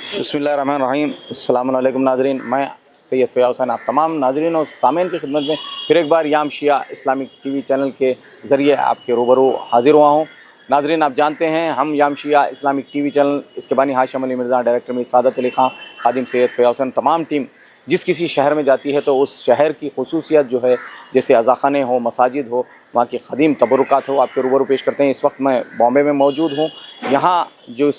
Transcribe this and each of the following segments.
बिस्मिल्लाहिर्रहमानिर्रहीम। अस्सलामु अलैकुम नाज़रीन, मैं सैयद फ़याज़ हुसैन आप तमाम नाज़रीन और सामीन की खिदमत में फिर एक बार याम शिया इस्लामिक टीवी चैनल के ज़रिए आपके रूबरू हाज़िर हुआ हूँ। नाज़रीन, आप जानते हैं हम याम शिया इस्लामिक टीवी चैनल, इसके बानी हाशिम अली मिर्ज़ा, डायरेक्टर मीर सादत अली खां, खादिम सैयद फ़याज़ हुसैन, तमाम टीम जिस किसी शहर में जाती है तो उस शहर की खुसूसियत जो है, जैसे अज़ाख़ाने हो, मसाजिद हो, वहाँ की ख़दीम तबरुकात हो, आपके रूबरू पेश करते हैं। इस वक्त मैं बॉम्बे में मौजूद हूँ। यहाँ जो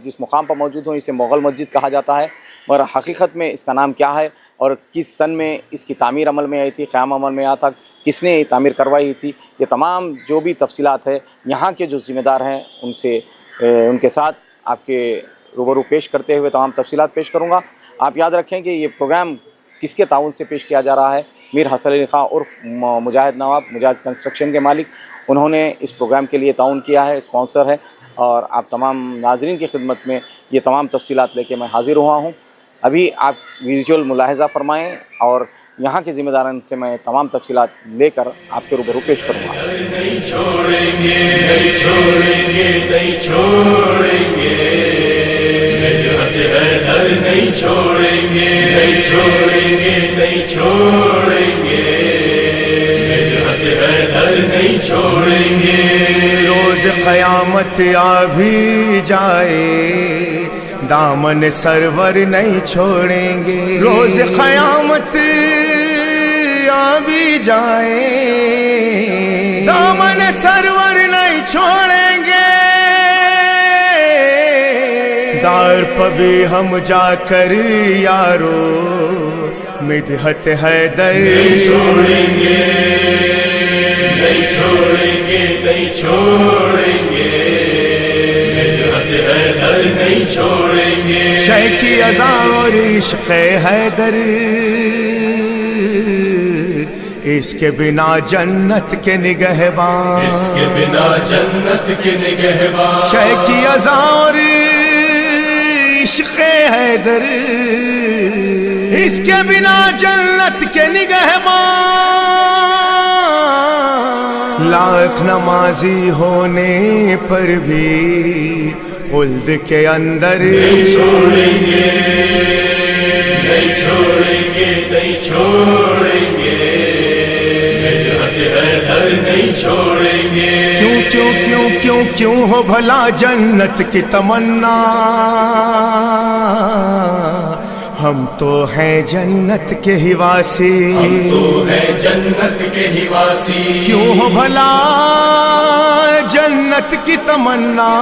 जिस मुकाम पर मौजूद हूँ इसे मुग़ल मस्जिद कहा जाता है, और हकीकत में इसका नाम क्या है और किस सन में इसकी तामीर अमल में आई थी, क़याम अमल में आया था, किसने ये तामीर करवाई थी, ये तमाम जो भी तफसीलात है यहाँ के जो ज़िम्मेदार हैं उनके साथ आपके रूबरू पेश करते हुए तमाम तफसीलात पेश करूँगा। आप याद रखें कि ये प्रोग्राम किसके ताउन से पेश किया जा रहा है। मीर हसन अली खां उर्फ मुजाहिद नवाब, मुजाहिद कंस्ट्रक्शन के मालिक, उन्होंने इस प्रोग्राम के लिए ताउन किया है, स्पॉन्सर है, और आप तमाम नाज़रीन की खिदमत में ये तमाम तफसीलात लेके मैं हाज़िर हुआ हूँ। अभी आप विजुअल मुलाहिज़ा फरमाएँ और यहाँ के ज़िम्मेदारान से मैं तमाम तफसीलात लेकर आपके रूबरू पेश करूँगा। नहीं छोड़ेंगे, नहीं छोड़ेंगे, नहीं छोड़ेंगे, नहीं छोड़ेंगे, नहीं छोड़ेंगे, नहीं छोड़ेंगे, नहीं छोड़ेंगे। रोज़ क़यामत आ भी जाए दामन सरवर नहीं छोड़ेंगे। रोज़ क़यामत आ भी जाए दामन सरवर नहीं छोड़ेंगे। दार पर भी हम जाकर यारो मिदहत हैदर नहीं छोड़ेंगे, नहीं छोड़ेंगे, नहीं छोड़ेंगे, नहीं छोड़ेंगे। शेख की अज़ा और इश्क़ हैदर, इसके बिना जन्नत के निगहबान, इसके बिना जन्नत के निगहबान। शेख की अज़ा और इश्क़ हैदर, इसके बिना जन्नत के निगहबान। लाख नमाजी होने पर भी खुल्द के अंदर नहीं छोड़ेंगे, नहीं छोड़ेंगे, नहीं छोड़ेंगे, नहीं छोड़ेंगे। क्यों क्यों क्यों क्यों क्यों हो भला जन्नत की तमन्ना, हम तो हैं जन्नत के ही वासी, हम तो हैं जन्नत के ही वासी। क्यों हो भला जन्नत की तमन्ना,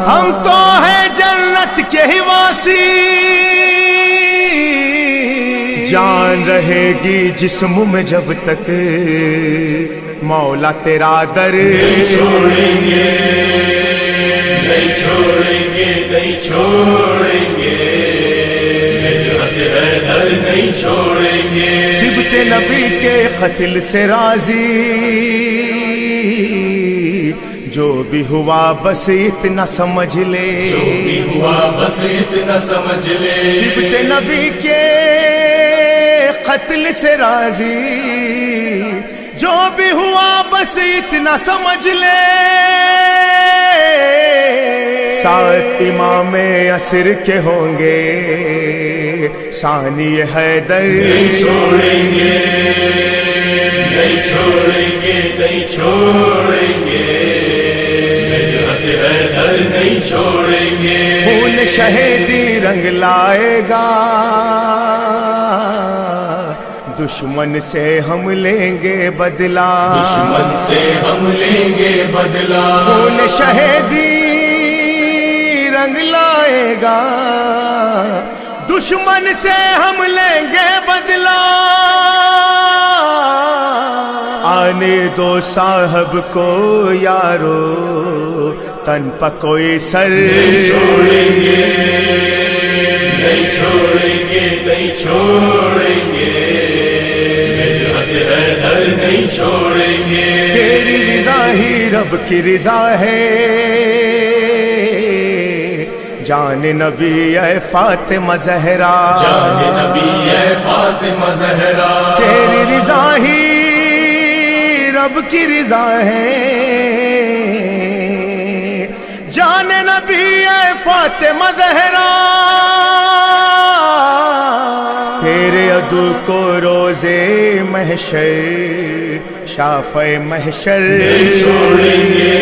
हम तो हैं जन्नत के ही वासी। जान रहेगी जिस्म में जब तक मौला तेरा दर। नहीं छोड़ेंगे, नहीं छोड़ेंगे, नहीं छोड़ेंगे, नहीं छोड़ेंगे। सिबते नबी के कत्ल से राजी, जो भी हुआ बस इतना समझ ले, जो भी हुआ बस इतना समझ ले। सिबते नबी के कत्ल से राजी, जो भी हुआ बस इतना समझ ले। सात इमाम असर के होंगे सानी हैदर। नहीं छोड़ेंगे, नहीं छोड़ेंगे, नहीं छोड़ेंगे, नहीं छोड़ेंगे। खून शहीदी रंग लाएगा, दुश्मन से हम लेंगे बदला, दुश्मन से हम लेंगे बदला। खून शहीदी रंग लाएगा, दुश्मन से हम लेंगे बदला। आने दो साहब को यारो तन पर कोई सर। नहीं छोड़ेंगे, नहीं छोड़ेंगे, नहीं छोड़ेंगे, नहीं छोड़ेंगे। तेरी रिज़ा ही रब की रिज़ा है, जान नबी ए फातिमा ज़हरा, जान नबी ए फातिमा ज़हरा। तेरी रिज़ा ही रब की रिज़ा है, जान नबी ए फातिमा ज़हरा। याद को रोजे महशर शाफ़े महशर नहीं छोड़ेंगे,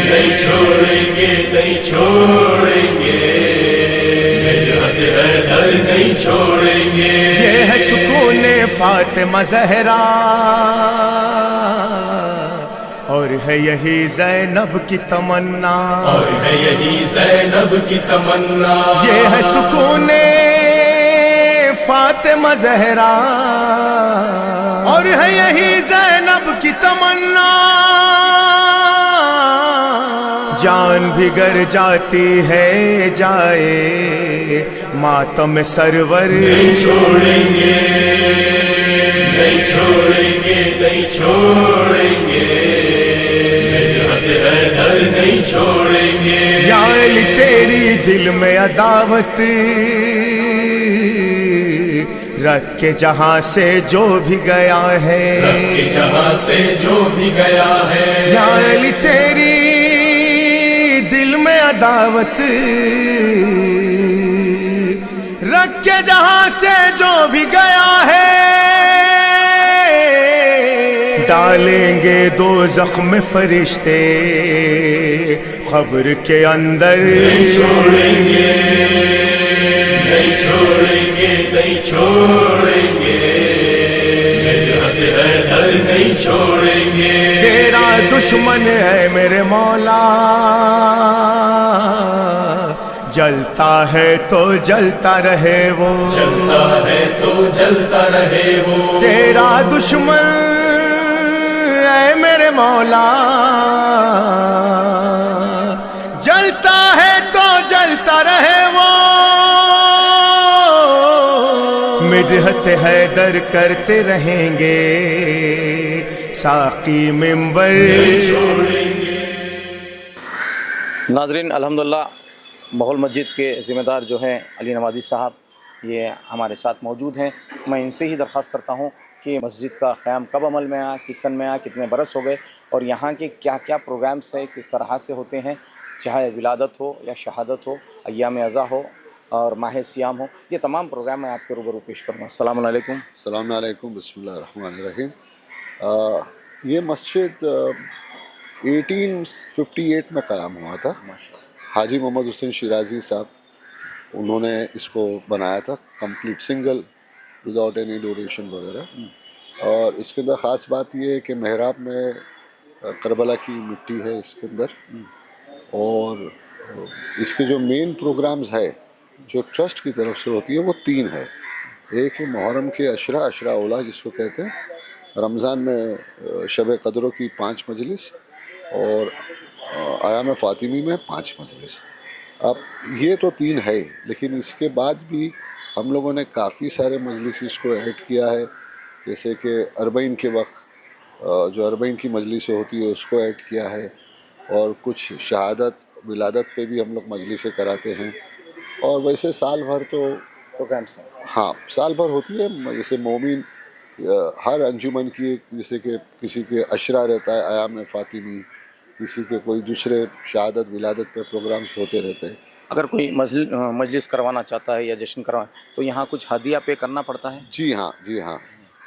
नहीं छोड़ेंगे, नहीं छोड़ेंगे, मिलत हैदर नहीं छोड़ेंगे। ये है सुकून फातिमा ज़हरा और है यही ज़ैनब की तमन्ना, और है यही ज़ैनब की तमन्ना। ये है सुकून फातिमा ज़हरा और है यही ज़ैनब की तमन्ना। जान भी गर जाती है जाए मातम सरवर, नहीं छोड़ेंगे, नहीं छोड़ेंगे, नहीं छोड़ेंगे, मिलत हैदर नहीं छोड़ेंगे। या अली तेरी दिल में अदावत रख के जहां से जो भी गया है, रब के जहां से जो भी गया है। या अली तेरी दिल में अदावत रख के जहां से जो भी गया है, डालेंगे दो जख्म फरिश्ते खबर के अंदर। नहीं छोड़ेंगे, नहीं छोड़ेंगे, नहीं छोड़ेंगे, मिलत हैदर नहीं छोड़ेंगे। तेरा दुश्मन है मेरे मौला, जलता है तो जलता रहे वो, जलता है तो जलता रहे वो। तेरा दुश्मन है मेरे मौला, जलता है तो जलता रहे वो। मिदहत हैदर करते रहेंगे साकी मिंबर। नाजरीन अल्हम्दुलिल्लाह माहौल मस्जिद के ज़िम्मेदार जो हैं अली नवाज़ी साहब, ये हमारे साथ मौजूद हैं। मैं इनसे ही दरख्वास्त करता हूँ कि मस्जिद का क़याम कब अमल में आया, किस सन में आया, कितने बरस हो गए और यहाँ के क्या क्या प्रोग्राम्स हैं, किस तरह से होते हैं, चाहे विलादत हो या शहादत हो, अय्याम अज़ा हो और माह सियाम हो, ये तमाम प्रोग्राम मैं आपके रूबरू पेश करूँगा। अस्सलामु अलैकुम। अस्सलामु अलैकुम, बिस्मिल्लाहिर्रहमानिर्रहीम। ये मस्जिद 1858 में क़याम हुआ था। हाजी मोहम्मद हुसैन शिराज़ी साहब, उन्होंने इसको बनाया था complete single without any duration वगैरह। और इसके अंदर ख़ास बात ये है कि मेहराब में करबला की मिट्टी है इसके अंदर। और इसके जो मेन प्रोग्राम्स है जो ट्रस्ट की तरफ से होती है वो 3 है। एक है मुहर्रम के अशरा ओला जिसको कहते हैं, रमज़ान में शब क़द्रों की 5 मजलिस और आयाम फ़ातिमी में 5 मजलिस। अब ये तो 3 है, लेकिन इसके बाद भी हम लोगों ने काफ़ी सारे मजलिस को ऐड किया है, जैसे कि अरबईन के वक्त जो अरबईन की मजलिसें होती है उसको ऐड किया है, और कुछ शहादत विलादत पे भी हम लोग मजलिसें कराते हैं। और वैसे साल भर तो प्रोग्राम्स हैं। हाँ, साल भर होती है। जैसे मोमिन हर अंजुमन की, जैसे कि किसी के अशरा रहता है आयाम फ़ातिमी, किसी के कोई दूसरे शहादत विलादत पे प्रोग्राम्स होते रहते हैं। अगर कोई मजलिस करवाना चाहता है या जश्न करवाना, तो यहाँ कुछ हदिया पे करना पड़ता है? जी हाँ, जी हाँ,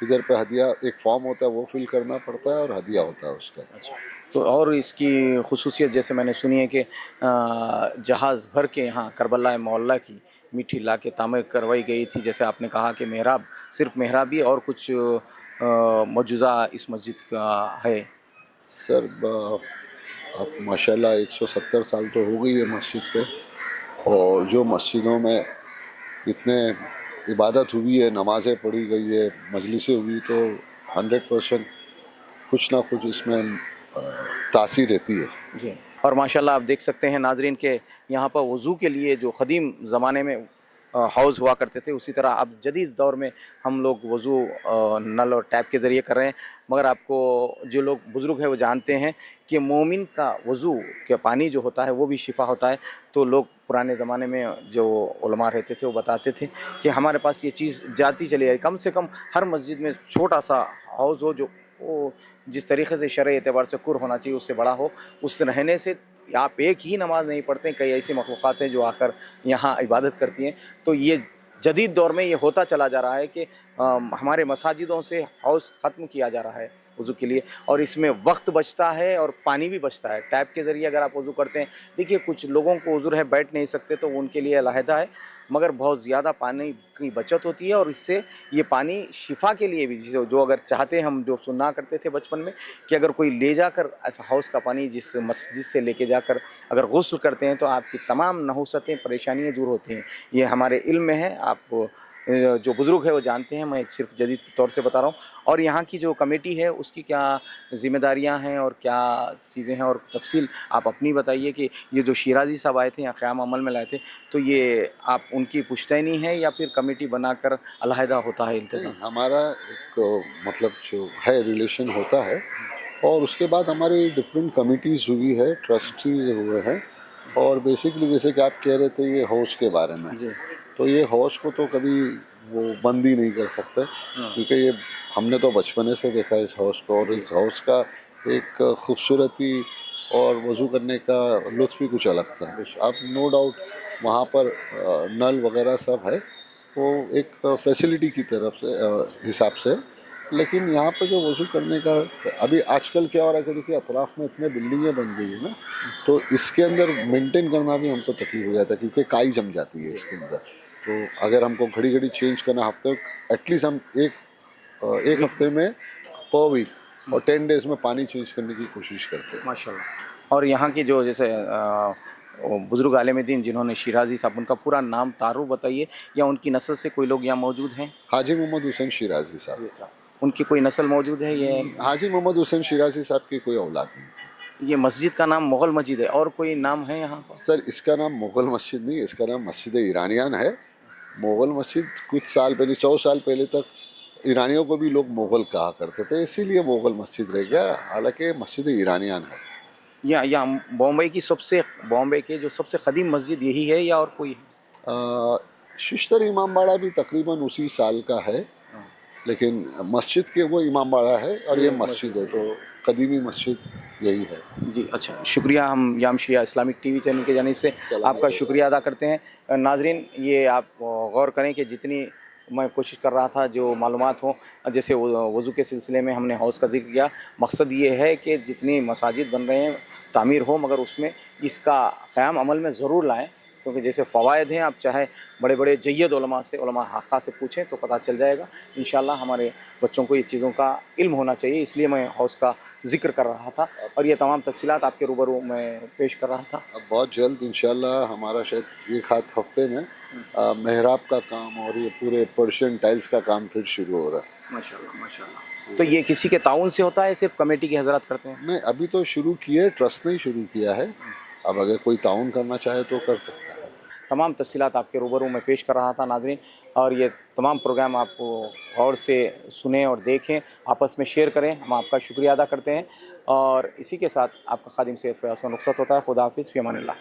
इधर पे हदिया एक फॉर्म होता है वो फिल करना पड़ता है और हदिया होता है उसका। तो और इसकी खुसूसियत जैसे मैंने सुनी है कि जहाज़ भर के यहाँ करबला मोहल्ला की मिट्टी ला के तामीर करवाई गई थी। जैसे आपने कहा कि मेहराब, सिर्फ मेहराब ही और कुछ मौजूदा इस मस्जिद का है? सर अब माशाल्लाह 170 साल तो हो गई है मस्जिद को, और जो मस्जिदों में इतने इबादत हुई है, नमाज़ें पढ़ी गई है, मजलिसें हुई, तो 100% कुछ ना कुछ इसमें तासीर रहती है। जी। और माशाल्लाह आप देख सकते हैं नाजरीन के यहाँ पर वज़ू के लिए जो क़दीम ज़माने में हाउस हुआ करते थे, उसी तरह अब जदीद दौर में हम लोग वज़ू नल और टैप के ज़रिए कर रहे हैं। मगर आपको जो लोग बुज़ुर्ग हैं वो जानते हैं कि मोमिन का वज़ू के पानी जो होता है वो भी शिफा होता है। तो लोग पुराने ज़माने में जो उलमा रहते थे वो बताते थे कि हमारे पास ये चीज़ जाती चली आई, कम से कम हर मस्जिद में छोटा सा हाउस हो जो वो जिस तरीक़े से शरई एतबार से कुर होना चाहिए उससे बड़ा हो। उस रहने से आप एक ही नमाज़ नहीं पढ़ते, कई ऐसी मखलूक़ात हैं जो आकर यहाँ इबादत करती हैं। तो ये जदीद दौर में ये होता चला जा रहा है कि हमारे मसाजिदों से हौज़ ख़त्म किया जा रहा है वज़ू के लिए, और इसमें वक्त बचता है और पानी भी बचता है। टैप के ज़रिए अगर आप वज़ू करते हैं, देखिए कुछ लोगों को उज़्र है बैठ नहीं सकते तो उनके लिए अलहदा है, मगर बहुत ज़्यादा पानी की बचत होती है, और इससे ये पानी शिफा के लिए भी, जो अगर चाहते हैं, हम जो सुना करते थे बचपन में कि अगर कोई ले जाकर ऐसा हौज़ का पानी जिस मस्जिद से लेके जाकर अगर गुस्ल करते हैं तो आपकी तमाम नहुसतें परेशानियाँ दूर होती हैं। ये हमारे इल्म में है, आप जो बुज़ुर्ग है वो जानते हैं, मैं सिर्फ जदीद के तौर से बता रहा हूँ। और यहाँ की जो कमेटी है उसकी क्या ज़िम्मेदारियाँ हैं और क्या चीज़ें हैं, और तफसील आप अपनी बताइए कि ये जो शिराज़ी साहब आए थे यहाँ क़याम अमल में लाए थे, तो ये आप उनकी पुश्तैनी है या फिर कमेटी बनाकर अलहदा होता है इंतज़ाम? हमारा एक मतलब जो है रिलेशन होता है, और उसके बाद हमारी डिफरेंट कमिटीज़ हुई है, ट्रस्टीज़ हुए हैं, और बेसिकली जैसे कि आप कह रहे थे ये हौज़ के बारे में, जी। तो ये हौज़ को तो कभी वो बंद ही नहीं कर सकते, क्योंकि ये हमने तो बचपने से देखा इस हौज़ को, और इस हौज़ का एक खूबसूरती और वज़ू करने का लुत्फ़ ही कुछ अलग था। अब नो डाउट वहाँ पर नल वगैरह सब है, वो एक फैसिलिटी की तरफ से हिसाब से, लेकिन यहाँ पर जो वज़ू करने का अभी आजकल क्या हो रहा है कि देखिए अतराफ़ में इतने बिल्डिंगें बन गई है ना, तो इसके अंदर मेंटेन करना भी हमको तकलीफ हो जाता है, क्योंकि काई जम जाती है इसके अंदर। तो अगर हमको घड़ी घड़ी चेंज करना, हफ्ते एटलीस्ट हम एक हफ्ते में पर वीक और 10 डेज़ में पानी चेंज करने की कोशिश करते हैं। माशाल्लाह। और यहाँ की जो जैसे बुज़ुर्ग आलिम दीन जिन्होंने शिराज़ी साहब, उनका पूरा नाम तारुफ बताइए, या उनकी नस्ल से कोई लोग यहाँ मौजूद हैं? हाजी मोहम्मद हुसैन शिराज़ी साहब। उनकी कोई नस्ल मौजूद है? ये हाजी मोहम्मद हुसैन शिराज़ी साहब की कोई औलाद नहीं थी। ये मस्जिद का नाम मुग़ल मस्जिद है, और कोई नाम है यहाँ पर? सर इसका नाम मुग़ल मस्जिद नहीं, इसका नाम मस्जिद ईरानियान है। मुग़ल मस्जिद कुछ साल पहले, 100 साल पहले तक ईरानियों को भी लोग मुग़ल कहा करते थे, इसीलिए मुग़ल मस्जिद रह गया, हालांकि मस्जिद ईरानियान है। या बॉम्बे के जो सबसे क़दीम मस्जिद यही है या और कोई है? शिश्तर इमाम बाड़ा भी तकरीबन उसी साल का है, लेकिन मस्जिद के वो इमाम बाड़ा है और ये मस्जिद है, तो कदीमी मस्जिद यही है। जी अच्छा, शुक्रिया। हम याम शिया इस्लामिक टीवी चैनल की जानिब से आपका शुक्रिया अदा करते हैं। नाजरीन, ये आप गौर करें कि जितनी मैं कोशिश कर रहा था जो मालूमात हो, जैसे वज़ू के सिलसिले में हमने हौज़ का ज़िक्र किया, मकसद ये है कि जितनी मसाजिद बन रहे हैं तामीर हो, मगर उसमें इसका क़याम अमल में ज़रूर लाएँ, क्योंकि जैसे फ़वायद हैं, आप चाहे बड़े बड़े जय्यद उलमा से, उलमा हाक़ा से पूछें तो पता चल जाएगा। इंशाअल्लाह हमारे बच्चों को ये चीज़ों का इल्म होना चाहिए, इसलिए मैं हौज़ का ज़िक्र कर रहा था और ये तमाम तफ़सीलात आपके रूबरू मैं पेश कर रहा था। अब बहुत जल्द इंशाअल्लाह हमारा शायद एक आध हफ्ते में मेहराब का काम और ये पूरे पर्शियन टाइल्स का काम फिर शुरू हो रहा है। माशाअल्लाह माशाअल्लाह। तो ये किसी के ताउन से होता है, सिर्फ कमेटी के हज़रात करते हैं? नहीं, अभी तो शुरू किए, ट्रस्ट ने ही शुरू किया है, अब अगर कोई ताउन करना चाहे तो कर सकता है। तमाम तफ़सीलात आपके रूबरू में पेश कर रहा था नाज़रीन, और ये तमाम प्रोग्राम आपको गौर से सुनें और देखें, आपस में शेयर करें। हम आपका शुक्रिया अदा करते हैं, और इसी के साथ आपका खादिम सैयद फ़याज़ रुख़सत होता है। खुदा हाफ़िज़, फ़ी अमानिल्लाह।